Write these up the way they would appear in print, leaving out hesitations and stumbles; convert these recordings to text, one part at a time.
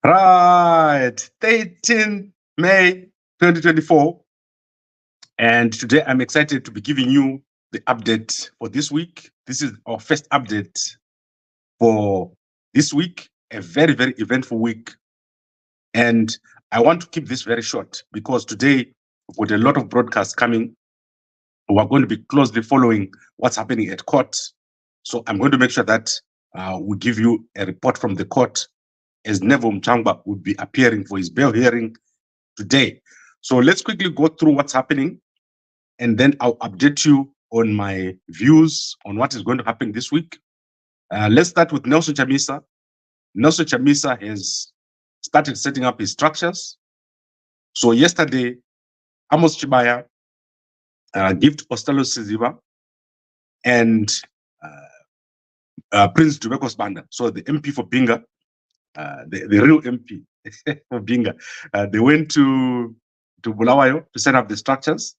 Right, 13 May 2024. And today I'm excited to be giving you the update for this week. This is our first update for this week, a very, very eventful week. And I want to keep this very short because today, with a lot of broadcasts coming, we're going to be closely following what's happening at court. So I'm going to make sure that we give you a report from the court as Neville Mutsvangwa will be appearing for his bail hearing today. So let's quickly go through what's happening, and then I'll update you on my views on what is going to happen this week. Let's start with Nelson Chamisa. Nelson Chamisa has started setting up his structures. So yesterday, Amos Chibaya, gift Ostallos Siziba, and Prince Dubeko Sibanda, so the MP for Binga, the real MP for Binga, they went to Bulawayo to set up the structures.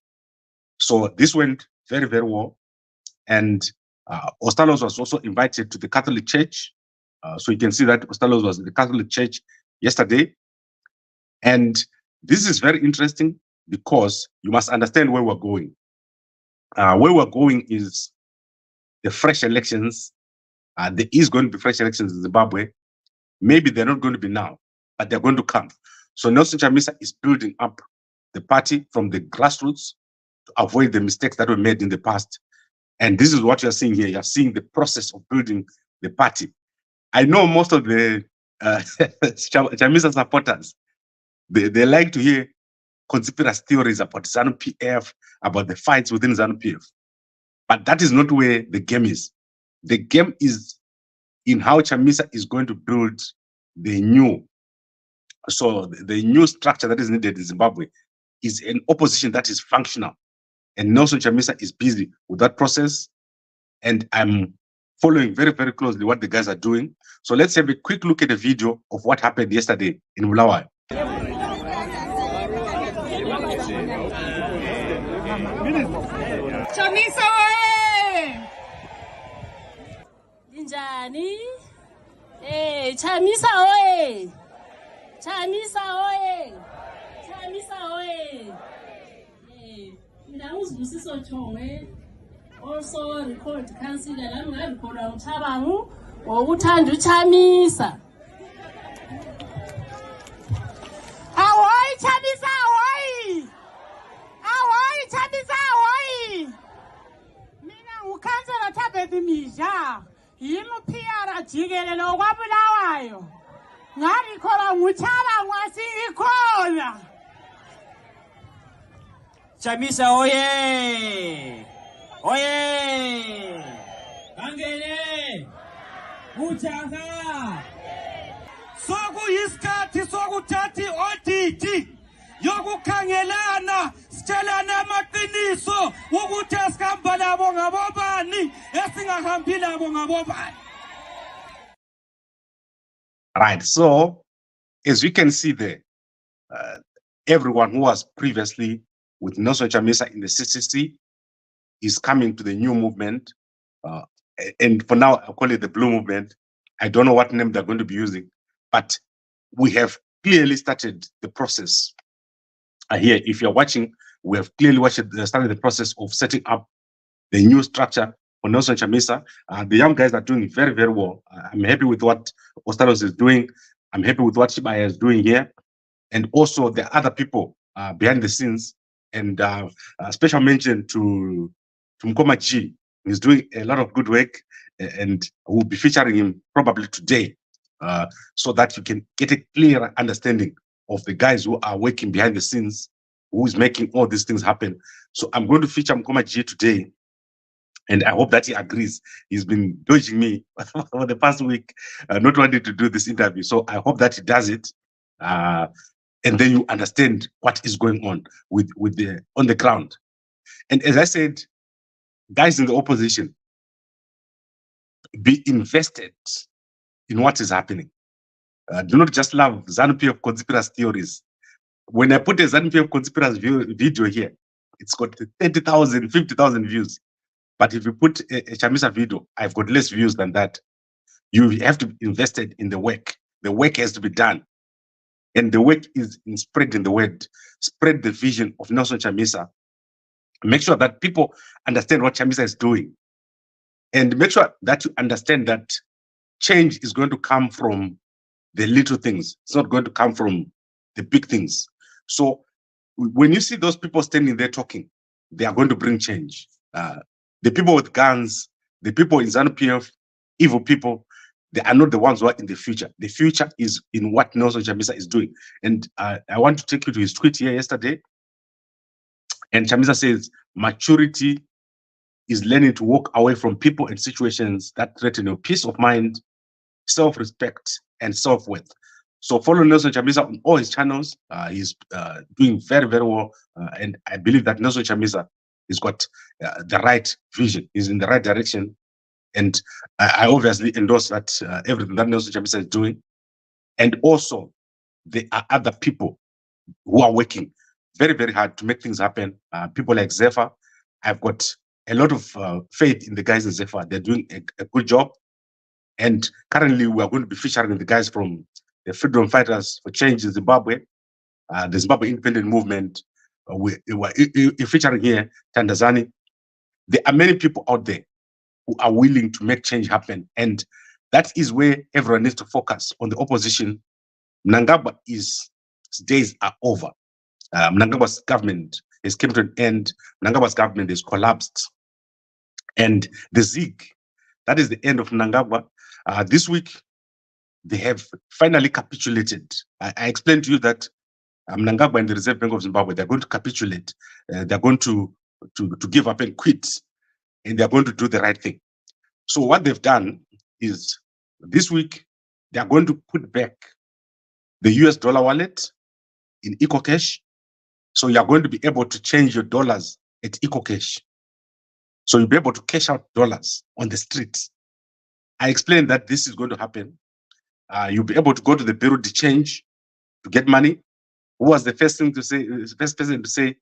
So this went very, very well. And Ostallos was also invited to the Catholic Church. So you can see that Ostallos was in the Catholic Church yesterday. And this is very interesting because you must understand where we're going. Where we're going is the fresh elections. There is going to be fresh elections in Zimbabwe. Maybe they're not going to be now, but they're going to come. So Nelson Chamisa is building up the party from the grassroots to avoid the mistakes that were made in the past. And this is what you're seeing here. You're seeing the process of building the party. I know most of the Chamisa supporters, they like to hear conspiracy theories about Zanu PF, about the fights within Zanu PF. But that is not where the game is. The game is in how Chamisa is going to build the new structure that is needed in Zimbabwe is an opposition that is functional. And Nelson Chamisa is busy with that process. And I'm following very, very closely what the guys are doing. So let's have a quick look at a video of what happened yesterday in Bulawayo. Chamisa Injani? Chamisa oye! Chamisa oye! Chamisa oye! Ndawuzibusiso Chongwe, also record councillor lamngabikholwa uThabangu wokuthanda uChamisa. Ahoy Chamisa ahoy! Ahoy Chamisa ahoy! Mina ukhansela Thabethe Mija, yimi PR jikelele okwabulawayo. Ngabikholwa nguThabangu asikhona. Chamisa oye! Oye! Angele! Ujaha! Soku iskati soku tati odidi! Yokukhangelana sitshelana amaqiniso ukuthi esikhamba nabo ngabobani esingahambi nabo ngabobani. Right, so as you can see there, everyone who was previously with Nelson Chamisa in the CCC is coming to the new movement. And for now, I call it the Blue Movement. I don't know what name they're going to be using, but we have clearly started the process. Here, if you're watching, we have clearly started the process of setting up the new structure for Nelson Chamisa. The young guys are doing very, very well. I'm happy with what Ostallos is doing. I'm happy with what Chibaya is doing here. And also the other people behind the scenes. And a special mention to Mkoma G. He's doing a lot of good work, and we'll be featuring him probably today so that you can get a clearer understanding of the guys who are working behind the scenes, who is making all these things happen. So I'm going to feature Mkoma G today, and I hope that he agrees. He's been dodging me for the past week, not wanting to do this interview. So I hope that he does it. And then you understand what is going on on the ground. And as I said, guys in the opposition, be invested in what is happening. Do not just love Zanu PF conspiracy theories. When I put a Zanu PF conspiracy video here, it's got 30,000, 50,000 views. But if you put a Chamisa video, I've got less views than that. You have to be invested in the work. The work has to be done. And the work is in spreading the word, spread the vision of Nelson Chamisa. Make sure that people understand what Chamisa is doing. And make sure that you understand that change is going to come from the little things. It's not going to come from the big things. So when you see those people standing there talking, they are going to bring change. The people with guns, the people in Zanu PF, evil people, they are not the ones who are in the future. The future is in what Nelson Chamisa is doing. And I want to take you to his tweet here yesterday. And Chamisa says, maturity is learning to walk away from people and situations that threaten your peace of mind, self-respect, and self-worth. So follow Nelson Chamisa on all his channels. He's doing very, very well. And I believe that Nelson Chamisa has got the right vision. He's in the right direction. And I obviously endorse that everything that Nelson Chamisa is doing. And also, there are other people who are working very, very hard to make things happen. People like Zephyr. I've got a lot of faith in the guys in Zephyr. They're doing a good job. And currently, we are going to be featuring the guys from the Freedom Fighters for Change in Zimbabwe, the Zimbabwe Independent Movement. We're featuring here Tandazani. There are many people out there who are willing to make change happen. And that is where everyone needs to focus on the opposition. Mnangagwa's days are over. Mnangagwa's government has come to an end. Mnangagwa's government has collapsed. And the ZIG, that is the end of Mnangagwa. This week, they have finally capitulated. I explained to you that Mnangagwa and the Reserve Bank of Zimbabwe, they're going to capitulate. They're going to give up and quit. And they're going to do the right thing. So what they've done is this week, they're going to put back the US dollar wallet in EcoCash. So you're going to be able to change your dollars at EcoCash. So you'll be able to cash out dollars on the streets. I explained that this is going to happen. You'll be able to go to the bureau de change to get money. Who was the first thing to say? The first person to say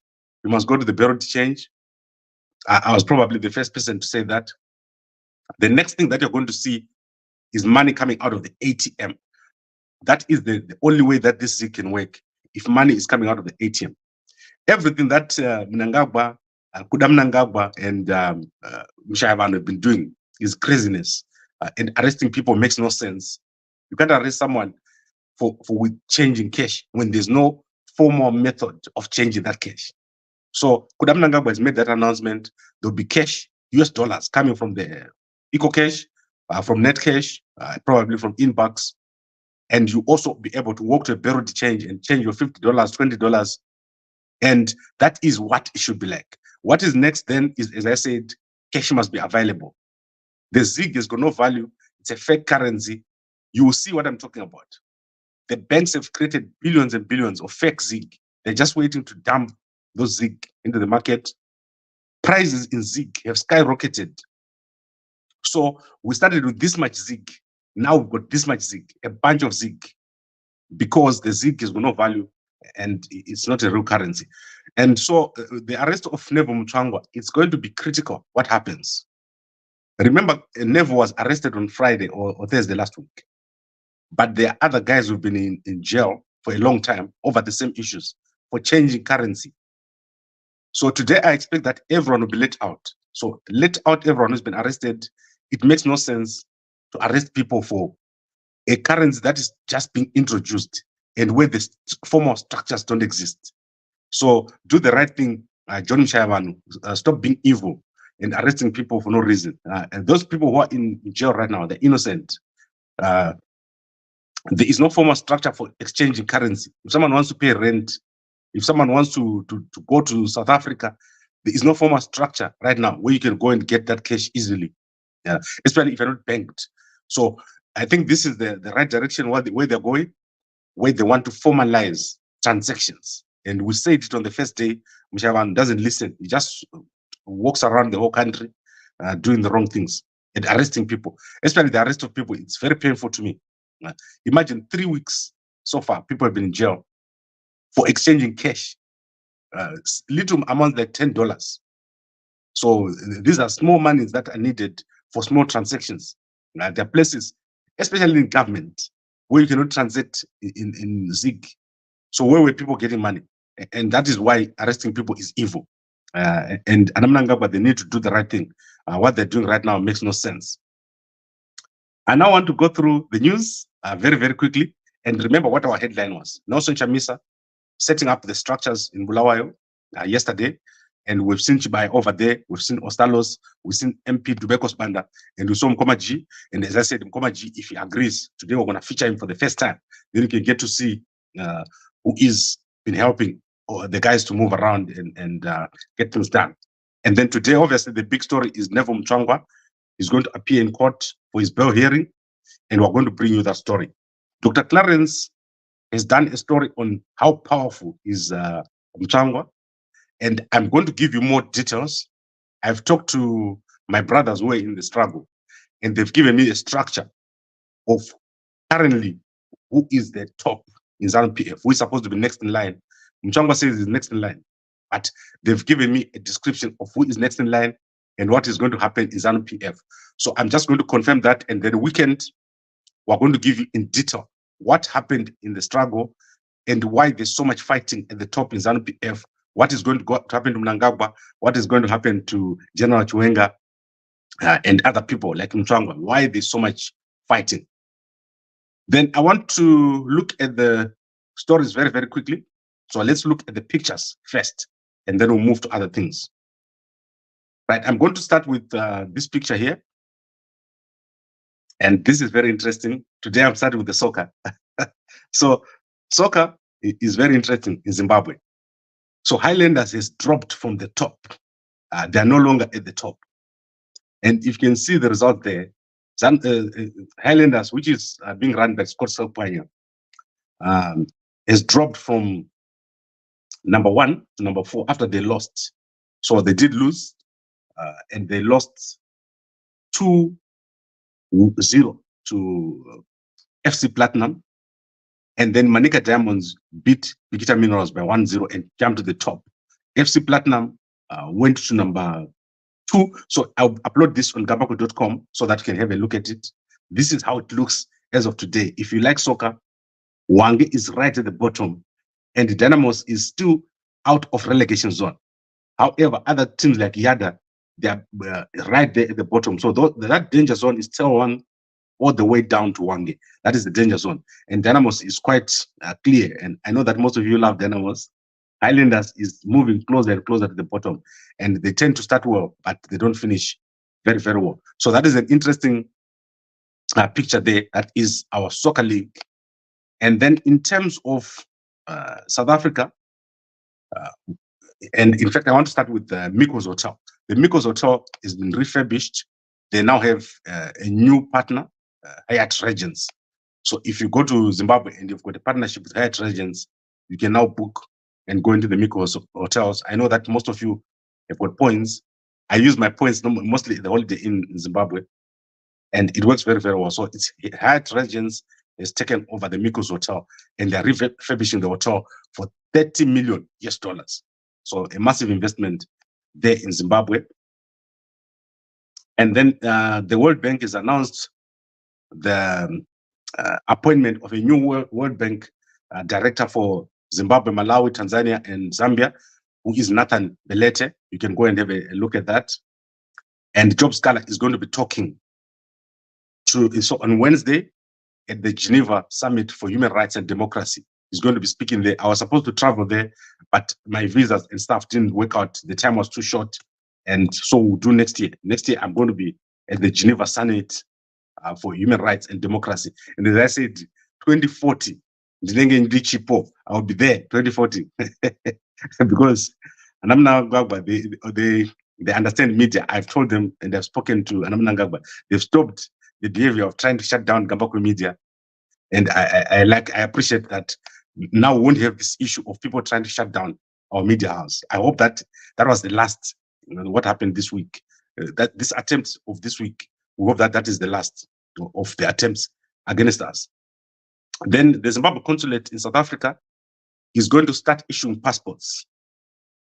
you must go to the bureau de change? I was probably the first person to say that. The next thing that you're going to see is money coming out of the ATM. That is the only way that this can work, if money is coming out of the ATM. Everything that Mnangagwa, Kuda Mnangagwa, and Mshayavano have been doing is craziness. And arresting people makes no sense. You can't arrest someone for with changing cash when there's no formal method of changing that cash. So Kuda Mnangagwa has made that announcement. There'll be cash, US dollars, coming from the EcoCash, from Netcash, probably from Inbox. And you also be able to walk to a bureau de change and change your $50, $20. And that is what it should be like. What is next then is, as I said, cash must be available. The ZIG has got no value. It's a fake currency. You will see what I'm talking about. The banks have created billions and billions of fake ZIG. They're just waiting to dump those ZIG into the market. Prices in ZIG have skyrocketed. So we started with this much ZIG. Now we've got this much ZIG, a bunch of ZIG, because the ZIG has got no value and it's not a real currency. And so the arrest of Neville Mutsvangwa, it's going to be critical what happens. Remember, Neville was arrested on Friday or Thursday last week. But there are other guys who've been in jail for a long time over the same issues, for changing currency. So today I expect that everyone will be let out. So let out everyone who's been arrested. It makes no sense to arrest people for a currency that is just being introduced and where the formal structures don't exist. So do the right thing, John Mshayavano. Stop being evil and arresting people for no reason. And those people who are in jail right now, they're innocent. There is no formal structure for exchanging currency. If someone wants to pay rent, if someone wants to go to South Africa, there is no formal structure right now where you can go and get that cash easily, especially if you're not banked. So I think this is the right direction where they're going, where they want to formalize transactions. And we said it on the first day. Mshayavano doesn't listen. He just walks around the whole country doing the wrong things and arresting people, especially the arrest of people. It's very painful to me. Imagine 3 weeks so far, people have been in jail for exchanging cash, little amounts like $10. So these are small monies that are needed for small transactions. There are places, especially in government, where you cannot transact in ZIG. So where were people getting money? And that is why arresting people is evil. And Anamnangagwa, they need to do the right thing. What they're doing right now makes no sense. I now want to go through the news very, very quickly. And remember what our headline was. Nelson Chamisa setting up the structures in Bulawayo yesterday. And we've seen Chibaya over there. We've seen Ostallos. We've seen MP Dubeko Sibanda. And we saw Mkomaji. And as I said, Mkomaji, if he agrees, today we're going to feature him for the first time. Then you can get to see who is been helping the guys to move around and get things done. And then today, obviously, the big story is Neville Mutsvangwa. He's going to appear in court for his bail hearing. And we're going to bring you that story. Dr. Clarence has done a story on how powerful is Mutsvangwa. And I'm going to give you more details. I've talked to my brothers who are in the struggle, and they've given me a structure of currently who is the top in Zanu PF, who is supposed to be next in line. Mutsvangwa says he's next in line, but they've given me a description of who is next in line and what is going to happen in Zanu PF. So I'm just going to confirm that, and then the weekend, we're going to give you in detail what happened in the struggle and why there's so much fighting at the top in Zanu PF. What is going to happen to Mnangagwa? What is going to happen to General Chiwenga and other people like Mutsvangwa? Why there's so much fighting? Then I want to look at the stories very, very quickly. So let's look at the pictures first, and then we'll move to other things. Right, I'm going to start with this picture here. And this is very interesting. Today I'm starting with the soccer. So soccer is very interesting in Zimbabwe. So Highlanders has dropped from the top. They are no longer at the top. And if you can see the result there, Highlanders, which is being run by Scott Selpanya, has dropped from number 1 to number 4 after they lost. So they did lose, and they lost 2-0 to FC Platinum. And then Manica Diamonds beat Bikita Minerals by 1-0 and jumped to the top. FC Platinum went to number 2. So I'll upload this on Gambakwe.com so that you can have a look at it. This is how it looks as of today. If you like soccer, Wange is right at the bottom, and Dynamos is still out of relegation zone. However, other teams like Yada, they are right there at the bottom. So that danger zone is still one all the way down to Wange. That is the danger zone. And Dynamos is quite clear. And I know that most of you love Dynamos. Highlanders is moving closer and closer to the bottom. And they tend to start well, but they don't finish very, very well. So that is an interesting picture there. That is our soccer league. And then in terms of South Africa, and in fact, I want to start with the Mikos Hotel. The Mikos Hotel has been refurbished. They now have a new partner, Hyatt Regency. So if you go to Zimbabwe and you've got a partnership with Hyatt Regency, you can now book and go into the Mikos hotels. I know that most of you have got points. I use my points mostly the holiday in Zimbabwe, and it works very, very well. So it's Hyatt Regency has taken over the Mikos Hotel, and they're refurbishing the hotel for $30 million. So a massive investment there in Zimbabwe. And then the World Bank has announced the appointment of a new World Bank director for Zimbabwe, Malawi, Tanzania, and Zambia, who is Nathan Belete. You can go and have a look at that. And Job Sikhala is going to be talking so on Wednesday at the Geneva Summit for Human Rights and Democracy. He's going to be speaking there. I was supposed to travel there, but my visas and stuff didn't work out. The time was too short. And so we'll do next year. Next year, I'm going to be at the Geneva Summit for Human Rights and Democracy. And as I said, 2040, I'll be there, 2040. Because they understand media. I've told them, and I've spoken to Anamnangagwa. They've stopped the behavior of trying to shut down Gambakwe media. And I appreciate that. Now we won't have this issue of people trying to shut down our media house. I hope that was the last, what happened this week. That this attempt of this week, we hope that is the last of the attempts against us. Then the Zimbabwe consulate in South Africa is going to start issuing passports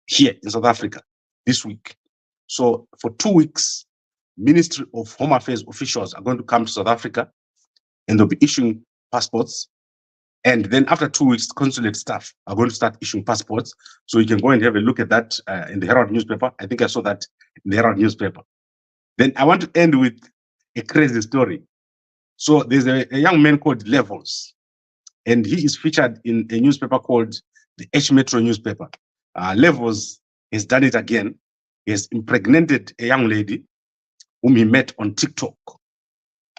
here in South Africa this week. So for 2 weeks, Ministry of Home Affairs officials are going to come to South Africa, and they'll be issuing passports. And then after 2 weeks, consulate staff are going to start issuing passports. So you can go and have a look at that in the Herald newspaper. I think I saw that in the Herald newspaper. Then I want to end with a crazy story. So there's a young man called Levels, and he is featured in a newspaper called the H Metro newspaper. Levels has done it again. He has impregnated a young lady whom he met on TikTok.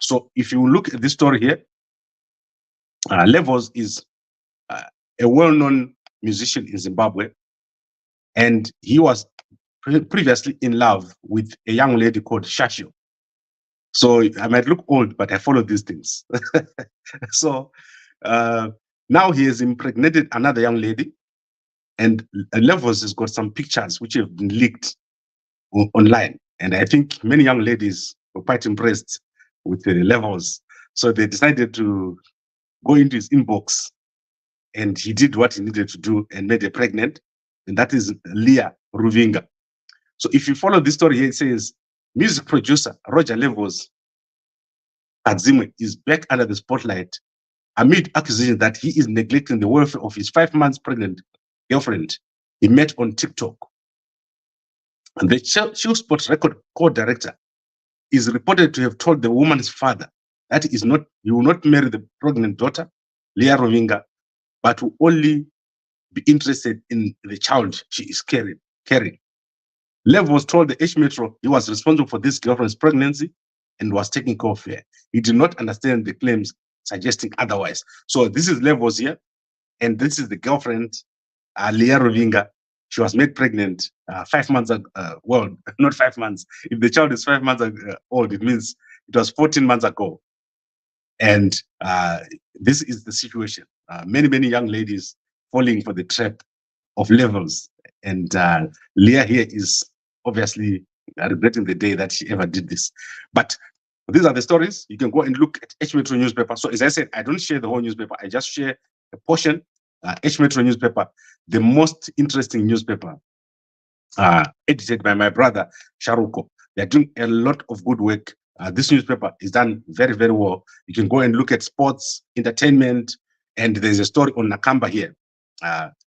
So if you look at this story here, Levels is a well-known musician in Zimbabwe, and he was previously in love with a young lady called Shashio. So I might look old, but I follow these things. So now he has impregnated another young lady, and Levels has got some pictures which have been leaked online. And I think many young ladies were quite impressed with the Levels. So they decided to go into his inbox, and he did what he needed to do and made her pregnant. And that is Leah Ruvinga. So if you follow this story here, it says, music producer Roger Levels Adzimwe is back under the spotlight amid accusations that he is neglecting the welfare of his 5 months pregnant girlfriend he met on TikTok. And the Chill Sports record co-director is reported to have told the woman's father that he will not marry the pregnant daughter, Leah Ruvinga, but will only be interested in the child she is carrying. Levels told the H Metro he was responsible for this girlfriend's pregnancy and was taking care of her. He did not understand the claims suggesting otherwise. So this is Levels here, and this is the girlfriend, Leah Ruvinga. She was made pregnant 5 months ago. Well, not 5 months. If the child is 5 months old, it means it was 14 months ago. And this is the situation. Many young ladies falling for the trap of Levels. And Leah here is obviously regretting the day that she ever did this. But these are the stories. You can go and look at H Metro newspaper. So as I said, I don't share the whole newspaper. I just share a portion. H Metro newspaper, the most interesting newspaper, edited by my brother Sharuko. They're doing a lot of good work. This newspaper is done very, very well. You can go and look at sports, entertainment, and there's a story on Nakamba here.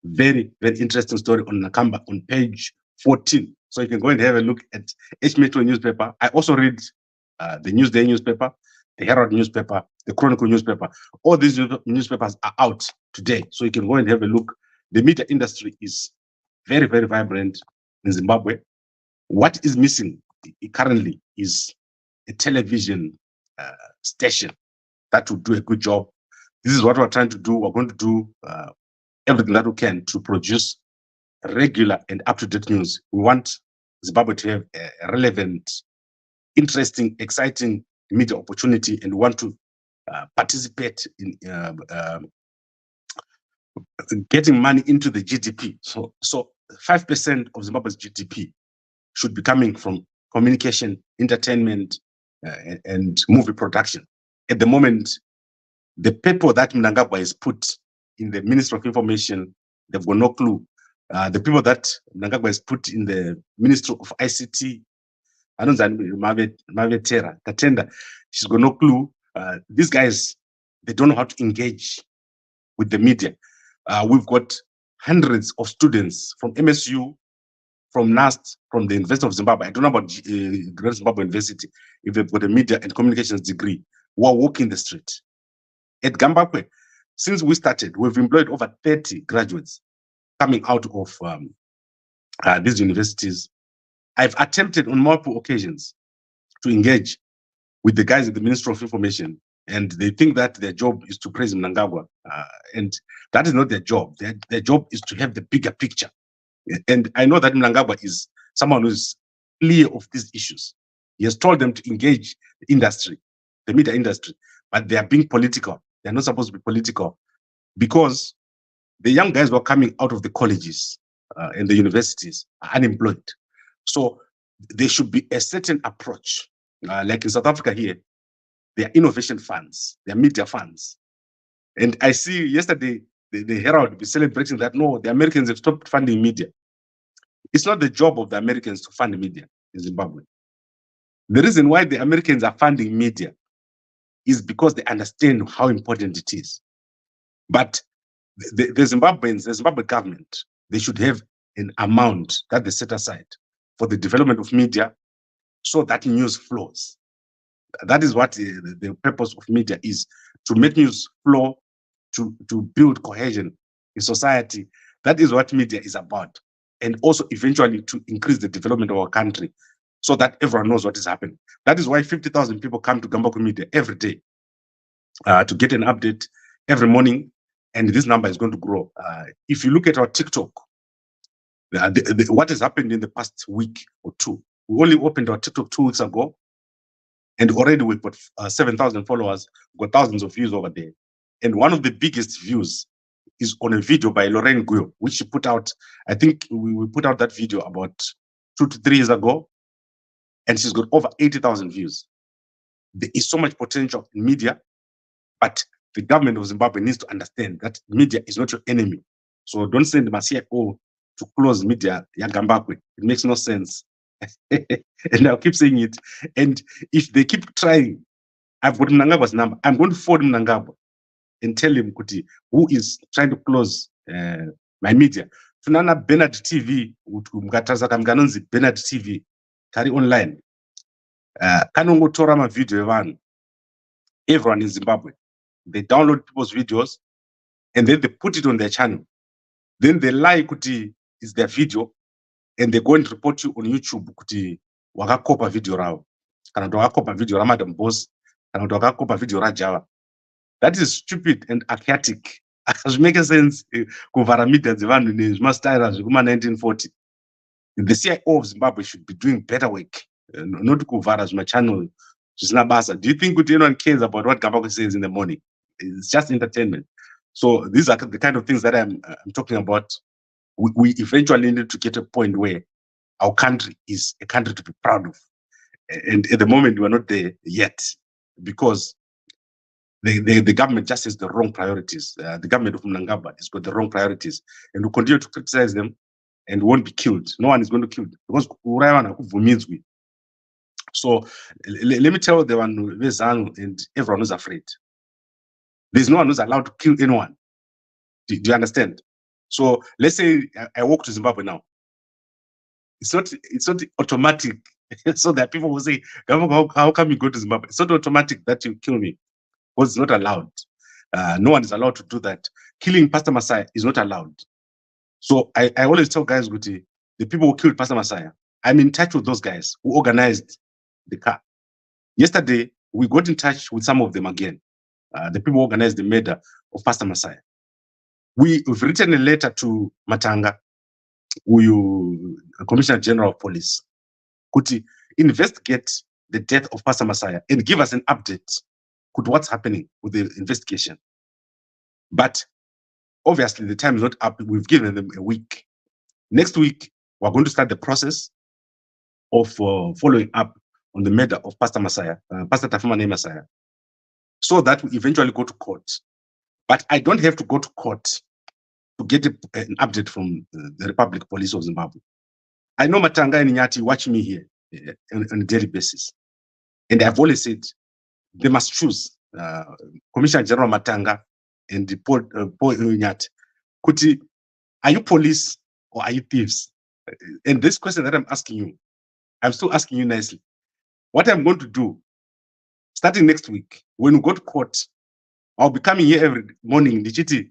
Very interesting story on Nakamba on page 14. So you can go and have a look at H Metro newspaper. I also read the Newsday newspaper, the Herald newspaper, the Chronicle newspaper. All these newspapers are out today. So you can go and have a look. The media industry is very vibrant in Zimbabwe. What is missing currently is a television station that will do a good job. This is what we're trying to do. We're going to do everything that we can to produce regular and up-to-date news. We want Zimbabwe to have a relevant, interesting, exciting media opportunity, and we want to participate in getting money into the GDP. So 5% of Zimbabwe's GDP should be coming from communication, entertainment, and movie production. At the moment, the people that Mnangagwa has put in the Ministry of Information, they've got no clue. The people that Mnangagwa has put in the Ministry of ICT, I don't know, Mavetera, Katenda, she's got no clue. These guys, they don't know how to engage with the media. We've got hundreds of students from MSU, from NAST, from the University of Zimbabwe. I don't know about Great Zimbabwe University, if they've got a media and communications degree, who are walking the street. At Gambakwe, since we started, we've employed over 30 graduates coming out of these universities. I've attempted on multiple occasions to engage with the guys at the Ministry of Information, and they think that their job is to praise Mnangagwa, and that is not their job. Their job is to have the bigger picture. And I know that Mnangagwa is someone who is clear of these issues. He has told them to engage the industry, the media industry, but they are being political. They're not supposed to be political, because the young guys who are coming out of the colleges and the universities are unemployed. So there should be a certain approach. Like in South Africa here, there are innovation funds, there are media funds. And I see yesterday, the Herald be celebrating that, no, the Americans have stopped funding media. It's not the job of the Americans to fund media in Zimbabwe. The reason why the Americans are funding media is because they understand how important it is. But the Zimbabweans, the Zimbabwe government, they should have an amount that they set aside for the development of media so that news flows. That is what the purpose of media is, to make news flow, to build cohesion in society. That is what media is about. And also eventually to increase the development of our country so that everyone knows what is happening. That is why 50,000 people come to Gambakwe media every day to get an update every morning. And this number is going to grow. If you look at our TikTok, what has happened in the past week or two, we only opened our TikTok 2 weeks ago, and already we've got 7,000 followers, we've got thousands of views over there. And one of the biggest views is on a video by Lorraine Guyo, which she put out. I think we put out that video about 2 to 3 years ago, and she's got over 80,000 views. There is so much potential in media, but the government of Zimbabwe needs to understand that media is not your enemy. So don't send the CIO to close media, Gambakwe. It makes no sense. And I'll keep saying it. And if they keep trying, I've got Mnangagwa's number. I'm going to phone Mnangagwa and tell him Kuti, who is trying to close my media. Tunana Bernard TV, Bernard TV, carry online. Kanongo Torama video one. Everyone in Zimbabwe, they download people's videos and then they put it on their channel. Then they lie Kuti is their video, and they go and report you on YouTube Kuti wakakopa video rao. Kana wakakopa video ra Madam Boss, kana wakakopa video ra Java. That is stupid and archaic. It makes sense. Kuvara media zivanhu nezvimastyle zvekuma 1940. The CIO of Zimbabwe should be doing better work, not kuvara zvimachannel zvisina basa. Do you think that anyone cares about what Gambakwe says in the morning? It's just entertainment. So these are the kind of things that I'm talking about. We eventually need to get a point where our country is a country to be proud of. And at the moment, we're not there yet because the government just has the wrong priorities. The government of Mnangagwa has got the wrong priorities. And we continue to criticize them and won't be killed. No one is going to kill them because so let me tell the one Zanu and everyone who's afraid. There's no one who's allowed to kill anyone. Do you understand? So let's say I walk to Zimbabwe now. It's not automatic. So that people will say, how come you go to Zimbabwe? It's not automatic that you kill me, because it's not allowed. No one is allowed to do that. Killing Pastor Messiah is not allowed. So I always tell guys, Guti, the people who killed Pastor Messiah, I'm in touch with those guys who organized the car. Yesterday, we got in touch with some of them again. The people who organized the murder of Pastor Messiah. We've written a letter to Matanga, Commissioner General of Police, could investigate the death of Pastor Messiah and give us an update to what's happening with the investigation. But obviously the time is not up. We've given them a week. Next week, we're going to start the process of following up on the murder of Pastor Messiah, Pastor Tafumane Messiah, so that we eventually go to court. But I don't have to go to court to get an update from the Republic Police of Zimbabwe. I know Matanga and Nyati watch me here on a daily basis. And I've always said they must choose Commissioner General Matanga and the Paul Nyati. Kuti, are you police or are you thieves? And this question that I'm asking you, I'm still asking you nicely. What I'm going to do, starting next week, when we go to court, I'll be coming here every morning. Ndichiti,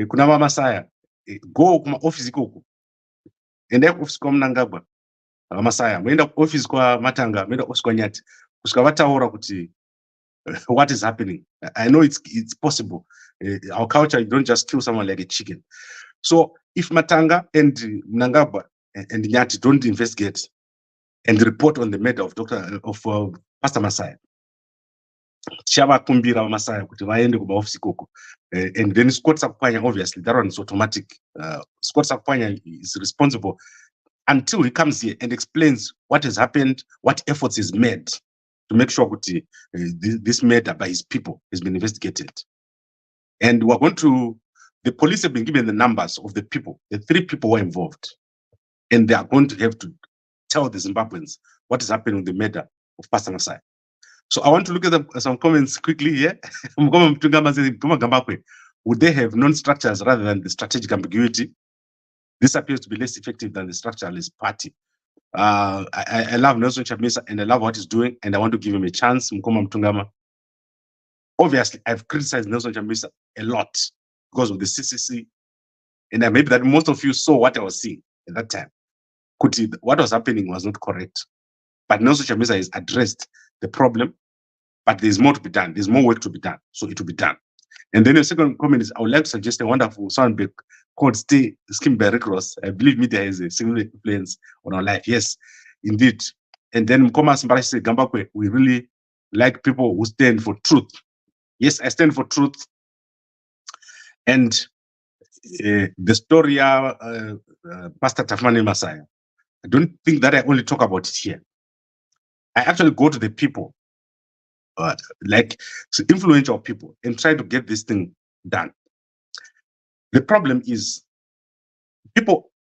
kuna mama Messiah, go kuma office koko. Enda office kwa Mnangagwa, Messiah. Mwenda office kwa Matanga, mwenda office kwa Nyati. Kuskavataura kuti what is happening. I know it's possible. Our culture, you don't just kill someone like a chicken. So if Matanga and Mnangagwa and Nyati don't investigate and report on the murder of Pastor Messiah, Shava kumbira Messiah kuti vaende kuma office koko, and then Scott Sakupanya, obviously that one is automatic. Scott Sakupanya is responsible until he comes here and explains what has happened, what efforts is made to make sure that this murder by his people has been investigated. And we're going to, the police have been given the numbers of the people, the 3 people who are involved, and they are going to have to tell the Zimbabweans what is happening with the murder of Pastor Messiah. So I want to look at some comments quickly here. Would they have non-structures rather than the strategic ambiguity? This appears to be less effective than the structuralist party. I love Nelson Chamisa and I love what he's doing, and I want to give him a chance. Mkoma Mtungama. Obviously, I've criticized Nelson Chamisa a lot because of the CCC, and maybe that most of you saw what I was seeing at that time. What was happening was not correct, but Nelson Chamisa has addressed the problem, but there's more to be done. There's more work to be done, so it will be done. And then the second comment is, I would like to suggest a wonderful soundbite called Stay Skim Barry Cross. I believe media has a significant influence on our life. Yes, indeed. And then Mkoma Simbara said, Gambakwe, we really like people who stand for truth. Yes, I stand for truth. And the story of Pastor Tafmani Messiah, I don't think that I only talk about it here. I actually go to the people, like influential people, and try to get this thing done. The problem is people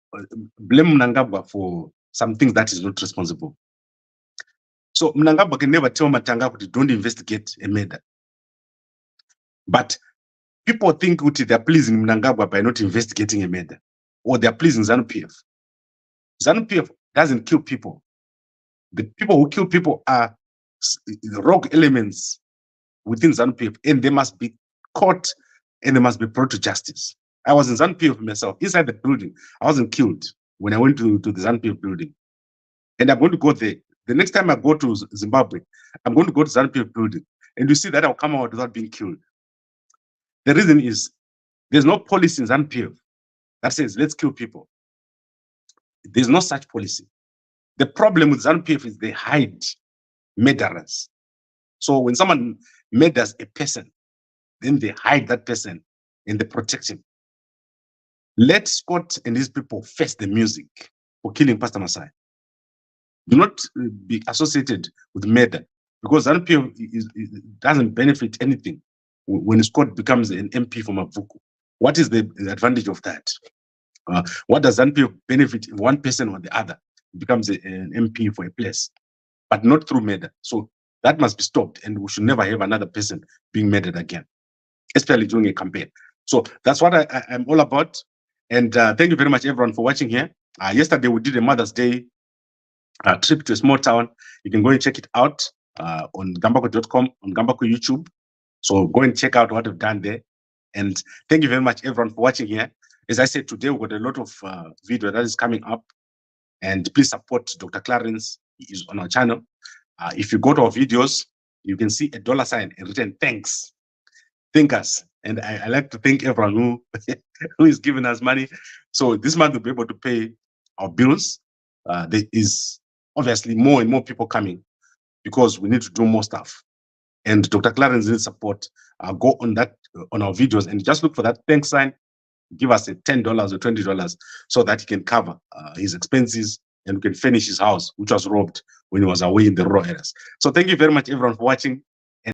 blame Mnangagwa for some things that is not responsible. So Mnangagwa can never tell Matangagwa to don't investigate a murder. But people think they're pleasing Mnangagwa by not investigating a murder, or they're pleasing Zanu PF. Zanu PF doesn't kill people. The people who kill people are rogue elements within Zanu PF, and they must be caught and they must be brought to justice. I was in Zanu PF myself, inside the building. I wasn't killed when I went to the Zanu PF building. And I'm going to go there. The next time I go to Zimbabwe, I'm going to go to Zanu PF building. And you see that I'll come out without being killed. The reason is there's no policy in Zanu PF that says, let's kill people. There's no such policy. The problem with Zanu PF is they hide murderers. So when someone murders a person, then they hide that person and they protect him. Let Scott and his people face the music for killing Pastor Masai. Do not be associated with murder, because Zanu PF doesn't benefit anything when Scott becomes an MP for Mavuku. What is the advantage of that? What does Zanu PF benefit if one person or the other becomes an MP for a place, but not through murder? So that must be stopped, and we should never have another person being murdered again, especially during a campaign. So that's what I'm all about. And thank you very much, everyone, for watching here. Yesterday, we did a Mother's Day trip to a small town. You can go and check it out on Gambakwe.com, on Gambakwe YouTube. So go and check out what we've done there. And thank you very much, everyone, for watching here. As I said, today we've got a lot of video that is coming up. And please support Dr. Clarence. He is on our channel. If you go to our videos, you can see a $ and written thanks. Thank us. And I like to thank everyone who is giving us money. So this month we'll be able to pay our bills. There is obviously more and more people coming because we need to do more stuff. And Dr. Clarence needs support. Go on that on our videos and just look for that thanks sign. Give us a $10 or $20 so that he can cover his expenses and we can finish his house, which was robbed when he was away in the rural areas. So thank you very much, everyone, for watching.